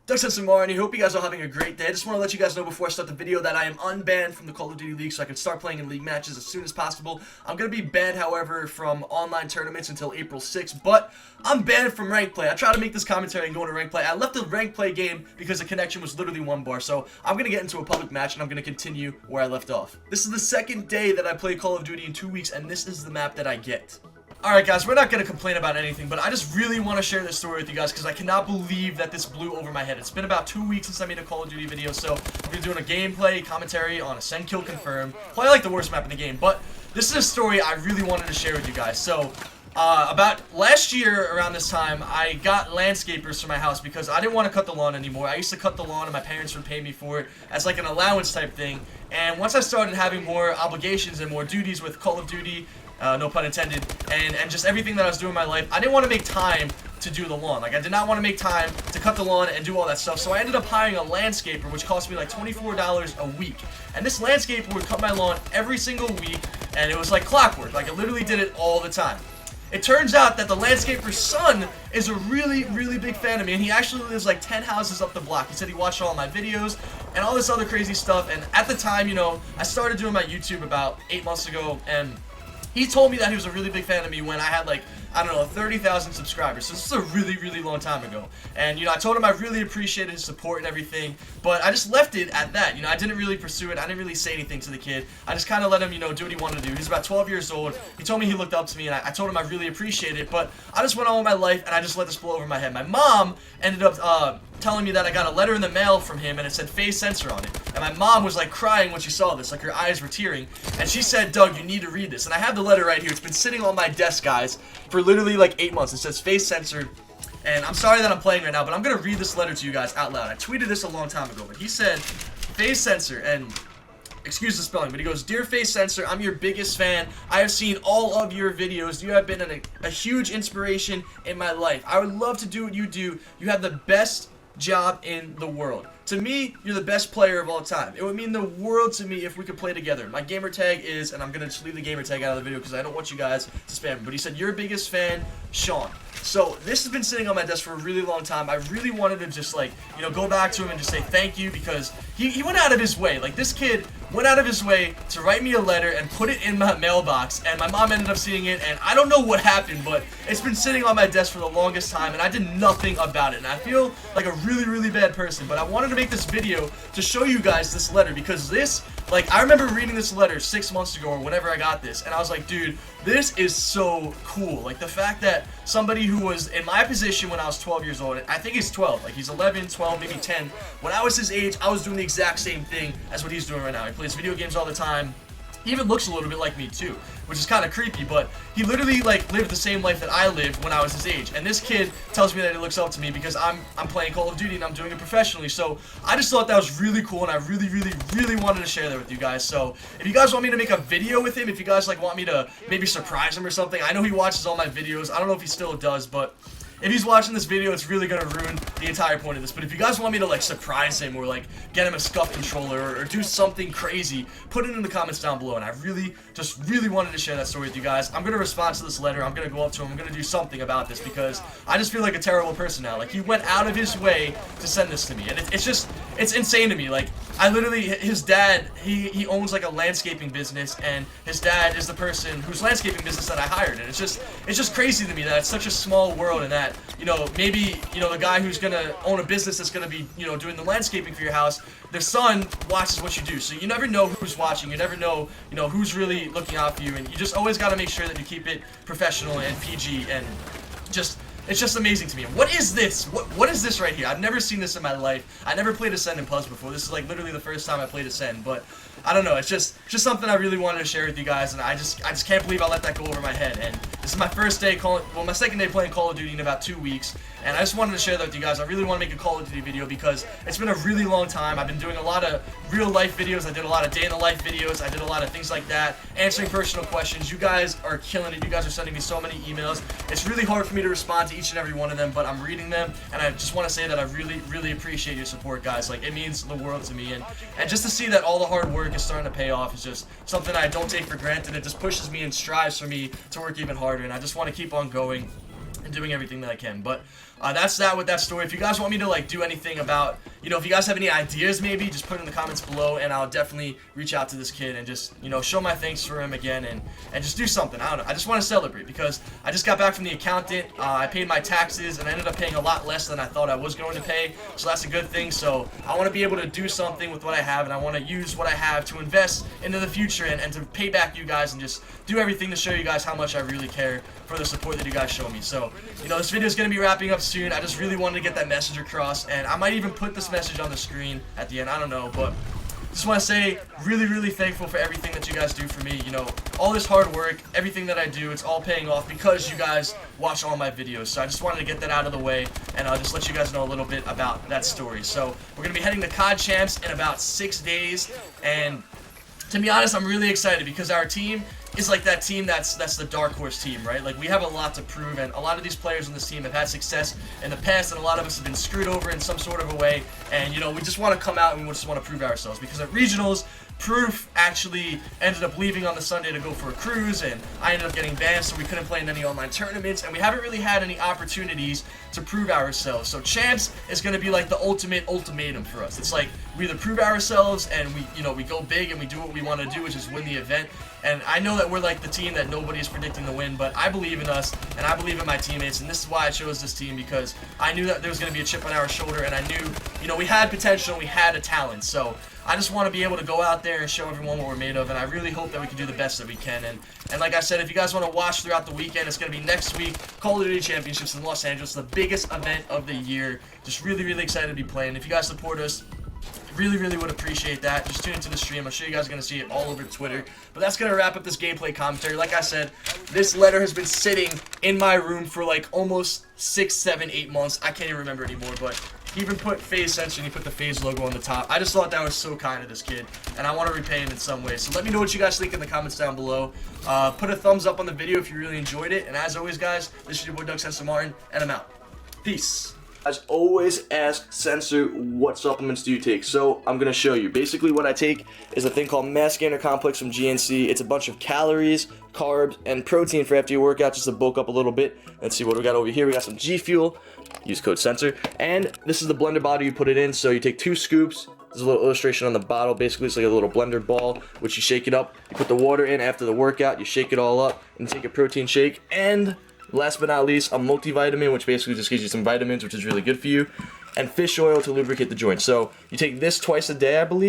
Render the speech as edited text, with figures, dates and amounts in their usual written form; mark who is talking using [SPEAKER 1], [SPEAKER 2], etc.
[SPEAKER 1] I hope you guys are having a great day. I just want to let you guys know before I start the video that I am unbanned from the Call of Duty League so I can start playing in league matches as soon as possible. I'm going to be banned, however, from online tournaments until April 6th, but I'm banned from rank play. I try to make this commentary and go into rank play. I left the rank play game because the connection was literally 1 bar, so I'm going to get into a public match and I'm going to continue where I left off. This is the second day that I play Call of Duty in 2 weeks, and this is the map that I get. Alright guys, we're not going to complain about anything, but I just really want to share this story with you guys because I cannot believe that this blew over my head. It's been about 2 weeks since I made a Call of Duty video, so I'm going to be doing a gameplay commentary on Ascend Kill Confirm. Probably like the worst map in the game, but this is a story I really wanted to share with you guys. So, about last year around this time, I got landscapers for my house because I didn't want to cut the lawn anymore. I used to cut the lawn and my parents would pay me for it as like an allowance type thing. And once I started having more obligations and more duties with Call of Duty, no pun intended, and just everything that I was doing in my life, I didn't want to make time to do the lawn. Like, I did not want to make time to cut the lawn and do all that stuff, so I ended up hiring a landscaper, which cost me like $24 a week. And this landscaper would cut my lawn every single week, and it was like clockwork. Like, it literally did it all the time. It turns out that the landscaper's son is a really big fan of me, and he actually lives like 10 houses up the block. He said he watched all my videos and all this other crazy stuff, and at the time, you know, I started doing my YouTube about 8 months ago, and he told me that he was a really big fan of me when I had like, I don't know, 30,000 subscribers. So this is a really long time ago. And, you know, I told him I really appreciated his support and everything, but I just left it at that. You know, I didn't really pursue it. I didn't really say anything to the kid. I just kind of let him, you know, do what he wanted to do. He's about 12 years old. He told me he looked up to me, and I told him I really appreciate it, but I just went on with my life, and I just let this blow over my head. My mom ended up telling me that I got a letter in the mail from him, and it said FaZe Censor on it. And my mom was like crying when she saw this, like her eyes were tearing. And she said, "Doug, you need to read this." And I have the letter right here. It's been sitting on my desk, guys, for literally like 8 months. It says FaZe Censor. And I'm sorry that I'm playing right now, but I'm going to read this letter to you guys out loud. I tweeted this a long time ago, but he said, FaZe Censor, and excuse the spelling, but he goes, "Dear FaZe Censor, I'm your biggest fan. I have seen all of your videos. You have been a huge inspiration in my life. I would love to do what you do. You have the best job in the world. To me, you're the best player of all time. It would mean the world to me if we could play together. My gamer tag is," and I'm going to just leave the gamer tag out of the video because I don't want you guys to spam, but he said, "Your biggest fan, Sean." So this has been sitting on my desk for a really long time. I really wanted to just, like, you know, go back to him and just say thank you because he went out of his way. Like, this kid went out of his way to write me a letter and put it in my mailbox, and my mom ended up seeing it, and I don't know what happened, but it's been sitting on my desk for the longest time, and I did nothing about it, and I feel like a really bad person, but I wanted to make this video to show you guys this letter because this, like, I remember reading this letter 6 months ago or whenever I got this, and I was like, dude, this is so cool. Like, the fact that somebody who was in my position when I was 12 years old, I think he's 12, like he's 11, 12, maybe 10. When I was his age, I was doing the exact same thing as what he's doing right now. He plays video games all the time. He even looks a little bit like me too, which is kind of creepy, but he literally like lived the same life that I lived when I was his age. And this kid tells me that he looks up to me because I'm playing Call of Duty and I'm doing it professionally. So I just thought that was really cool, and I really wanted to share that with you guys. So if you guys want me to make a video with him, if you guys like want me to maybe surprise him or something, I know he watches all my videos. I don't know if he still does, but if he's watching this video, it's really going to ruin the entire point of this. But if you guys want me to, like, surprise him or, like, get him a scuff controller or do something crazy, put it in the comments down below. And I just really wanted to share that story with you guys. I'm going to respond to this letter. I'm going to go up to him. I'm going to do something about this because I just feel like a terrible person now. Like, he went out of his way to send this to me. And it's insane to me. Like, I literally, his dad, he owns, like, a landscaping business, and his dad is the person whose landscaping business that I hired. And it's just crazy to me that it's such a small world, and that, you know, maybe, you know, the guy who's gonna own a business that's gonna be, you know, doing the landscaping for your house, their son watches what you do. So you never know who's watching. You never know, you know, who's really looking out for you, and you just always got to make sure that you keep it professional and PG, and just, it's just amazing to me. What is this? What is this right here? I've never seen this in my life. I never played Ascend in pubs before. This is like literally the first time I played Ascend, but I don't know. It's just something I really wanted to share with you guys, and I just can't believe I let that go over my head. And this is my first day my second day playing Call of Duty in about 2 weeks, and I just wanted to share that with you guys. I really want to make a Call of Duty video because it's been a really long time. I've been doing a lot of real life videos. I did a lot of day in the life videos. I did a lot of things like that, answering personal questions. You guys are killing it. You guys are sending me so many emails. It's really hard for me to respond to each and every one of them, but I'm reading them, and I just want to say that I really appreciate your support, guys. Like, it means the world to me, and just to see that all the hard work is starting to pay off is just something I don't take for granted. It just pushes me and strives for me to work even harder, and I just want to keep on going and doing everything that I can. But that's that with that story. If you guys want me to like do anything about, you know, if you guys have any ideas, maybe just put it in the comments below, and I'll definitely reach out to this kid and just, you know, show my thanks for him again, and just do something. I don't know. I just want to celebrate because I just got back from the accountant. I paid my taxes and I ended up paying a lot less than I thought I was going to pay, so that's a good thing. So I want to be able to do something with what I have, and I want to use what I have to invest into the future and to pay back you guys and just do everything to show you guys how much I really care for the support that you guys show me. So, you know, this video is going to be wrapping up soon. I just really wanted to get that message across, and I might even put this message on the screen at the end. I don't know, but just want to say really thankful for everything that you guys do for me. You know, all this hard work, everything that I do, it's all paying off because you guys watch all my videos. So I just wanted to get that out of the way, and I'll just let you guys know a little bit about that story. So we're going to be heading to COD Champs in about 6 days, and to be honest, I'm really excited because our team is like that team that's the dark horse team, right? Like, we have a lot to prove, and a lot of these players on this team have had success in the past, and a lot of us have been screwed over in some sort of a way, and, you know, we just want to come out and we just want to prove ourselves, because at regionals, Proof actually ended up leaving on the Sunday to go for a cruise, and I ended up getting banned, so we couldn't play in any online tournaments, and we haven't really had any opportunities to prove ourselves. So Champs is going to be like the ultimate ultimatum for us. It's like we either prove ourselves and we go big and we do what we want to do, which is win the event. And I know that we're like the team that nobody's predicting to win, but I believe in us, and I believe in my teammates, and this is why I chose this team, because I knew that there was going to be a chip on our shoulder, and I knew, you know, we had potential and we had a talent. So I just want to be able to go out there and show everyone what we're made of, and I really hope that we can do the best that we can. And like I said, if you guys want to watch throughout the weekend, it's going to be next week, Call of Duty Championships in Los Angeles, the biggest event of the year. Just really excited to be playing. If you guys support us, really would appreciate that. Just tune into the stream. I'm sure you guys are going to see it all over Twitter. But that's going to wrap up this gameplay commentary. Like I said, this letter has been sitting in my room for like almost 6, 7, 8 months. I can't even remember anymore, but he even put FaZe Censor and he put the FaZe logo on the top. I just thought that was so kind of this kid, and I want to repay him in some way. So let me know what you guys think in the comments down below. Put a thumbs up on the video if you really enjoyed it. And as always, guys, this is your boy Doug Censor Martin, and I'm out. Peace. As always, ask Censor, what supplements do you take? So I'm going to show you. Basically what I take is a thing called Mass Gainer Complex from GNC. It's a bunch of calories, carbs, and protein for after your workout, just to bulk up a little bit. Let's see what we got over here. We got some G Fuel. Use code Censor. And this is the blender bottle you put it in. So you take 2 scoops. There's a little illustration on the bottle. Basically, it's like a little blender ball, which you shake it up. You put the water in after the workout. You shake it all up and take a protein shake. And last but not least, a multivitamin, which basically just gives you some vitamins, which is really good for you, and fish oil to lubricate the joints. So you take this twice a day, I believe.